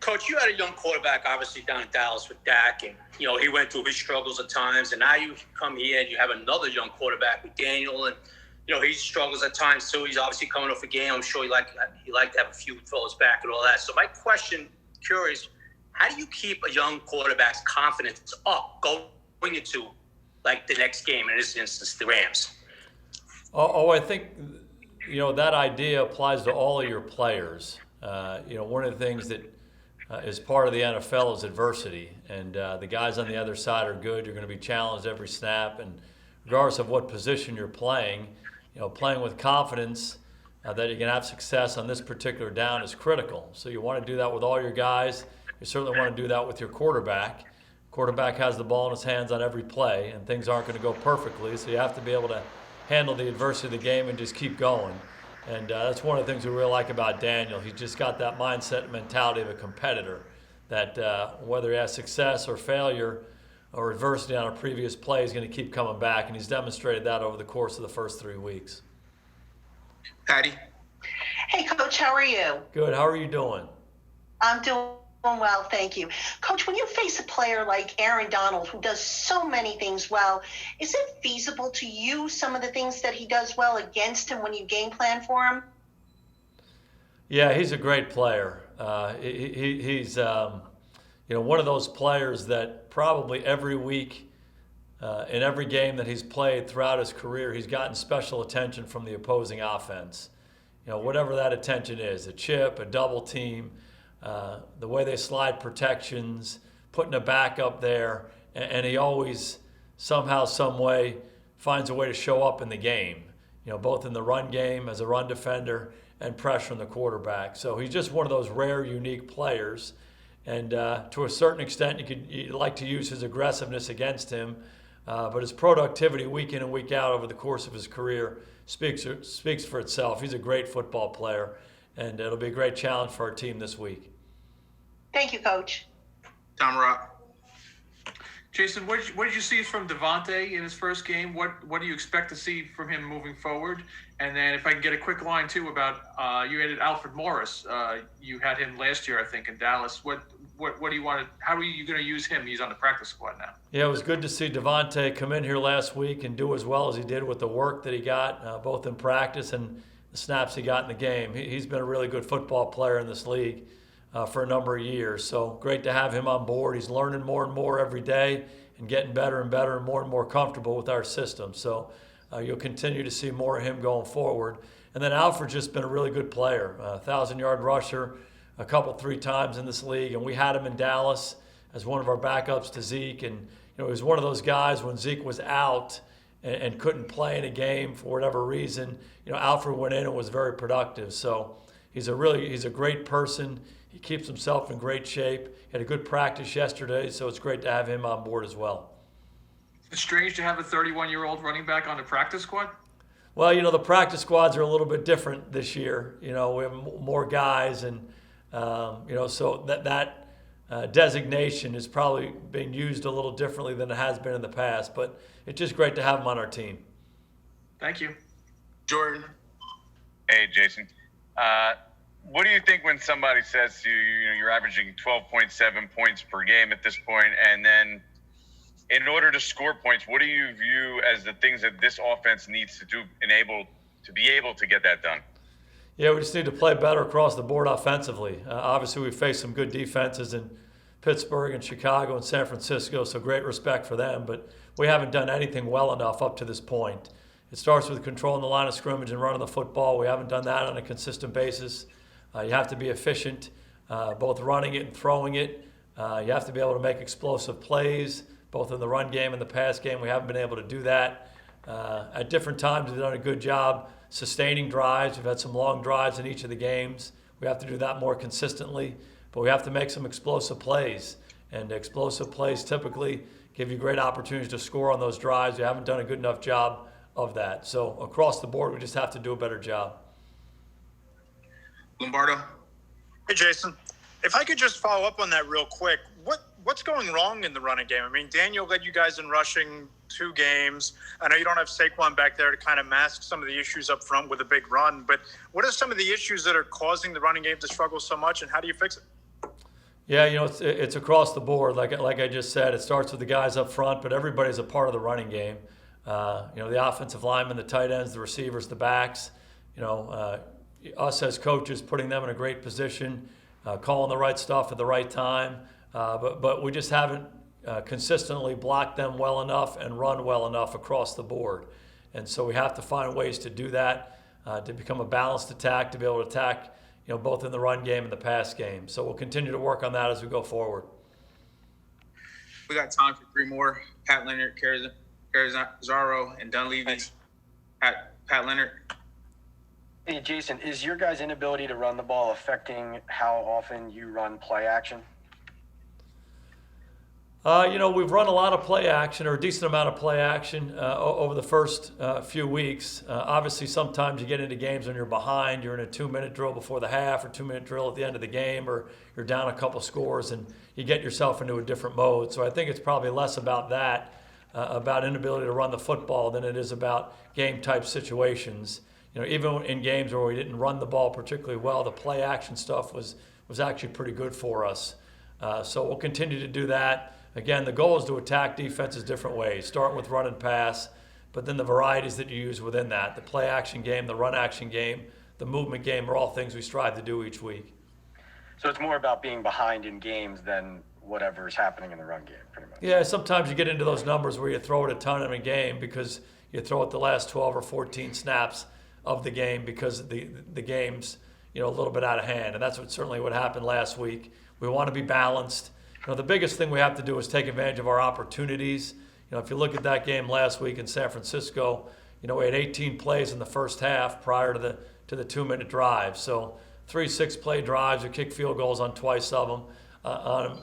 Coach, you had a young quarterback, obviously, down in Dallas with Dak, and, he went through his struggles at times, and now you come here and you have another young quarterback with Daniel, and, he struggles at times, too. He's obviously coming off a game. I'm sure he like to have a few fellas back and all that. So my question, curious, how do you keep a young quarterback's confidence up going into, the next game, in this instance, the Rams? I think, that idea applies to all of your players. One of the things that is part of the NFL is adversity, and the guys on the other side are good. You're going to be challenged every snap, and regardless of what position you're playing, playing with confidence that you can have success on this particular down is critical. So you want to do that with all your guys. You certainly want to do that with your quarterback. Quarterback has the ball in his hands on every play, and things aren't going to go perfectly, so you have to be able to handle the adversity of the game and just keep going. And that's one of the things we really like about Daniel. He's just got that mindset and mentality of a competitor, that whether he has success or failure or adversity on a previous play, he's going to keep coming back, and he's demonstrated that over the course of the first 3 weeks. Patty? Hey, Coach, how are you? Good. How are you doing? I'm doing well, thank you. Coach, when you face a player like Aaron Donald, who does so many things well, is it feasible to use some of the things that he does well against him when you game plan for him? Yeah, he's a great player. He's one of those players that probably every week in every game that he's played throughout his career, he's gotten special attention from the opposing offense. Whatever that attention is, a chip, a double team, the way they slide protections, putting a back up there, and he always somehow, some way finds a way to show up in the game, both in the run game as a run defender and pressuring the quarterback. So he's just one of those rare, unique players. And to a certain extent, you'd like to use his aggressiveness against him, but his productivity week in and week out over the course of his career speaks for itself. He's a great football player, and it'll be a great challenge for our team this week. Thank you, Coach. Tom Rock. Jason, what did you see from Devontae in his first game? What do you expect to see from him moving forward? And then if I can get a quick line, too, about you added Alfred Morris. You had him last year, I think, in Dallas. What do you want to – how are you going to use him? He's on the practice squad now. Yeah, it was good to see Devontae come in here last week and do as well as he did with the work that he got, both in practice and the snaps he got in the game. He's been a really good football player in this league for a number of years. So great to have him on board. He's learning more and more every day and getting better and better and more comfortable with our system. So you'll continue to see more of him going forward. And then Alfred's just been a really good player, 1,000-yard rusher a couple, 3 times in this league. And we had him in Dallas as one of our backups to Zeke. And he was one of those guys when Zeke was out and couldn't play in a game for whatever reason, Alfred went in and was very productive. So he's a great person. He keeps himself in great shape. He had a good practice yesterday, so it's great to have him on board as well. It's strange to have a 31-year-old running back on the practice squad? Well, the practice squads are a little bit different this year. We have more guys, and so that designation is probably being used a little differently than it has been in the past. But it's just great to have him on our team. Thank you. Jordan. Hey, Jason. What do you think when somebody says to you, you're averaging 12.7 points per game at this point, and then in order to score points, what do you view as the things that this offense needs to do to be able to get that done? Yeah, we just need to play better across the board offensively. Obviously, we faced some good defenses in Pittsburgh and Chicago and San Francisco, so great respect for them, but we haven't done anything well enough up to this point. It starts with controlling the line of scrimmage and running the football. We haven't done that on a consistent basis. You have to be efficient, both running it and throwing it. You have to be able to make explosive plays, both in the run game and the pass game. We haven't been able to do that. At different times, we've done a good job sustaining drives. We've had some long drives in each of the games. We have to do that more consistently, but we have to make some explosive plays. And explosive plays typically give you great opportunities to score on those drives. We haven't done a good enough job of that. So across the board, we just have to do a better job. Lombardo. Hey, Jason. If I could just follow up on that real quick, what's going wrong in the running game? I mean, Daniel led you guys in rushing 2 games. I know you don't have Saquon back there to kind of mask some of the issues up front with a big run, but what are some of the issues that are causing the running game to struggle so much, and how do you fix it? Yeah, it's across the board. Like I just said, it starts with the guys up front, but everybody's a part of the running game. The offensive linemen, the tight ends, the receivers, the backs. Us as coaches, putting them in a great position, calling the right stuff at the right time. But we just haven't consistently blocked them well enough and run well enough across the board. And so we have to find ways to do that, to become a balanced attack, to be able to attack, both in the run game and the pass game. So we'll continue to work on that as we go forward. We got time for three more. Pat Leonard, Carizaro, and Dunleavy. Pat Leonard. Hey, Jason, is your guys' inability to run the ball affecting how often you run play action? We've run a lot of play action, or a decent amount of play action over the first few weeks. Obviously, sometimes you get into games when you're behind. You're in a 2-minute drill before the half, or 2-minute drill at the end of the game, or you're down a couple scores, and you get yourself into a different mode. So I think it's probably less about that, about inability to run the football, than it is about game-type situations. Even in games where we didn't run the ball particularly well, the play action stuff was actually pretty good for us. So we'll continue to do that. Again, the goal is to attack defenses different ways, starting with run and pass, but then the varieties that you use within that, the play action game, the run action game, the movement game, are all things we strive to do each week. So it's more about being behind in games than whatever is happening in the run game, pretty much. Yeah, sometimes you get into those numbers where you throw it a ton in a game because you throw it the last 12 or 14 snaps of the game because the game's a little bit out of hand, and that's certainly what happened last week. We want to be balanced. The biggest thing we have to do is take advantage of our opportunities. If you look at that game last week in San Francisco, we had 18 plays in the first half prior to the 2-minute drive. So 3 6-play drives, we kicked field goals on twice of them,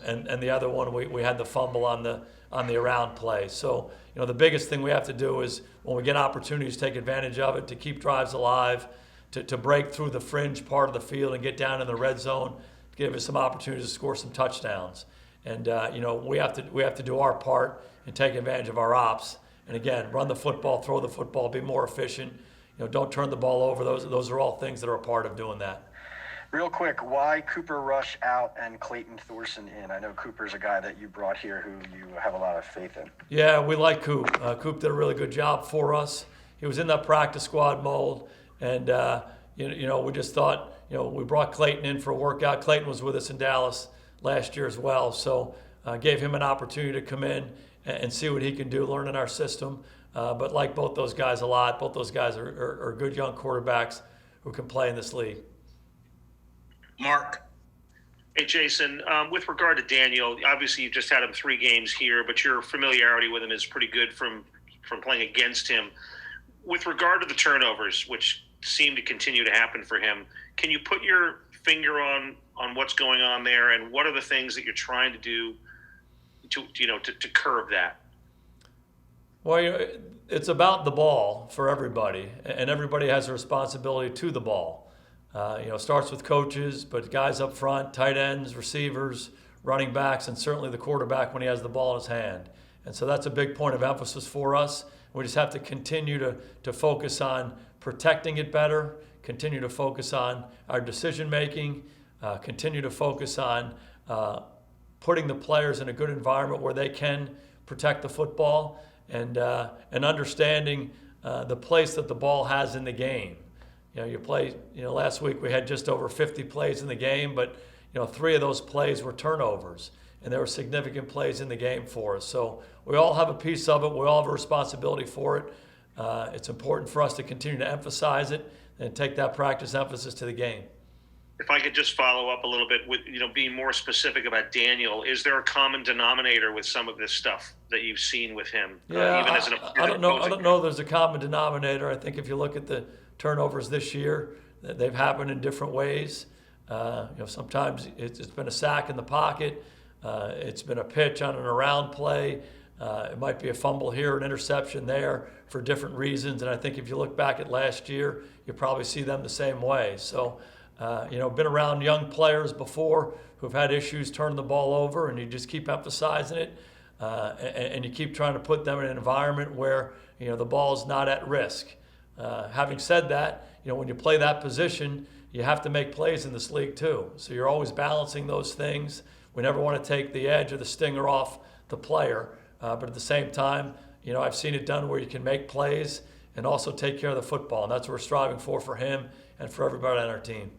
and the other one we had the fumble on the around play. So the biggest thing we have to do is when we get opportunities, take advantage of it, to keep drives alive, to break through the fringe part of the field and get down in the red zone, to give us some opportunities to score some touchdowns. And we have to do our part and take advantage of our ops. And again, run the football, throw the football, be more efficient. Don't turn the ball over. Those are all things that are a part of doing that. Real quick, why Cooper Rush out and Clayton Thorson in? I know Cooper's a guy that you brought here who you have a lot of faith in. Yeah, we like Coop. Coop did a really good job for us. He was in that practice squad mold, and we just thought we brought Clayton in for a workout. Clayton was with us in Dallas last year as well, so gave him an opportunity to come in and see what he can do, learn in our system. But like both those guys a lot. Both those guys are good young quarterbacks who can play in this league. Mark. Hey, Jason, with regard to Daniel, obviously you've just had him 3 games here, but your familiarity with him is pretty good from playing against him. With regard to the turnovers, which seem to continue to happen for him, can you put your finger on what's going on there, and what are the things that you're trying to do to curb that? Well, it's about the ball for everybody, and everybody has a responsibility to the ball. It starts with coaches, but guys up front, tight ends, receivers, running backs, and certainly the quarterback when he has the ball in his hand. And so that's a big point of emphasis for us. We just have to continue to focus on protecting it better, continue to focus on our decision making, continue to focus on putting the players in a good environment where they can protect the football, and understanding the place that the ball has in the game. Last week we had just over 50 plays in the game, but 3 of those plays were turnovers, and there were significant plays in the game for us. So we all have a piece of it. We all have a responsibility for it. It's important for us to continue to emphasize it and take that practice emphasis to the game. If I could just follow up a little bit with, being more specific about Daniel, is there a common denominator with some of this stuff that you've seen with him? Yeah, Even as I don't know if there's a common denominator. I think if you look at the turnovers this year, they've happened in different ways. Sometimes it's been a sack in the pocket. It's been a pitch on an around play. It might be a fumble here, an interception there, for different reasons. And I think if you look back at last year, you probably see them the same way. So, been around young players before who've had issues turning the ball over, and you just keep emphasizing it, and you keep trying to put them in an environment where the ball is not at risk. Having said that, when you play that position, you have to make plays in this league too. So you're always balancing those things. we never want to take the edge or the stinger off the player. But at the same time, I've seen it done where you can make plays and also take care of the football. And that's what we're striving for him and for everybody on our team.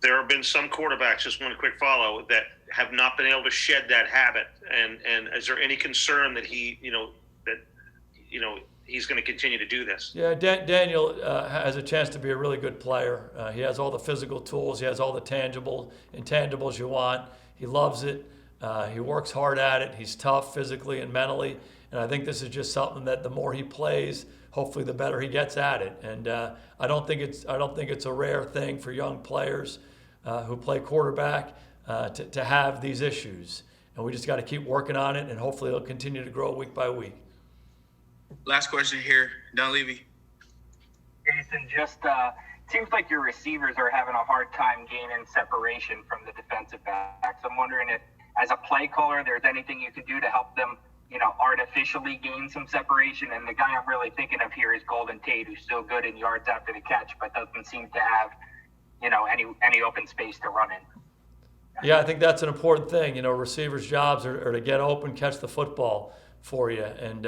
There have been some quarterbacks, just one quick follow, that have not been able to shed that habit. And is there any concern that he's going to continue to do this? Yeah, Daniel has a chance to be a really good player. He has all the physical tools. He has all the intangibles you want. He loves it. He works hard at it. He's tough physically and mentally. And I think this is just something that the more he plays, hopefully the better he gets at it. And I don't think it's a rare thing for young players who play quarterback to have these issues. And we just got to keep working on it, and hopefully it'll continue to grow week by week. Last question here, Dunleavy. Jason, just seems like your receivers are having a hard time gaining separation from the defensive backs. I'm wondering if, as a play caller, there's anything you could do to help them, artificially gain some separation. And the guy I'm really thinking of here is Golden Tate, who's still good in yards after the catch, but doesn't seem to have, any open space to run in. Yeah, I think that's an important thing. Receivers' jobs are to get open, catch the football for you. And,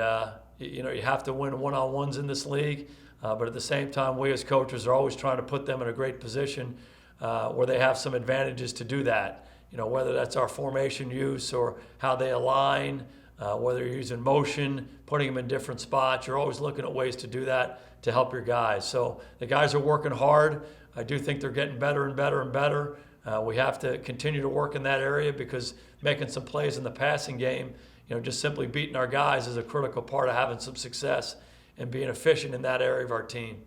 you have to win one-on-ones in this league. But at the same time, we as coaches are always trying to put them in a great position where they have some advantages to do that. Whether that's our formation use or how they align, whether you're using motion, putting them in different spots. You're always looking at ways to do that to help your guys. So the guys are working hard. I do think they're getting better and better and better. We have to continue to work in that area because making some plays in the passing game, just simply beating our guys is a critical part of having some success and being efficient in that area of our team.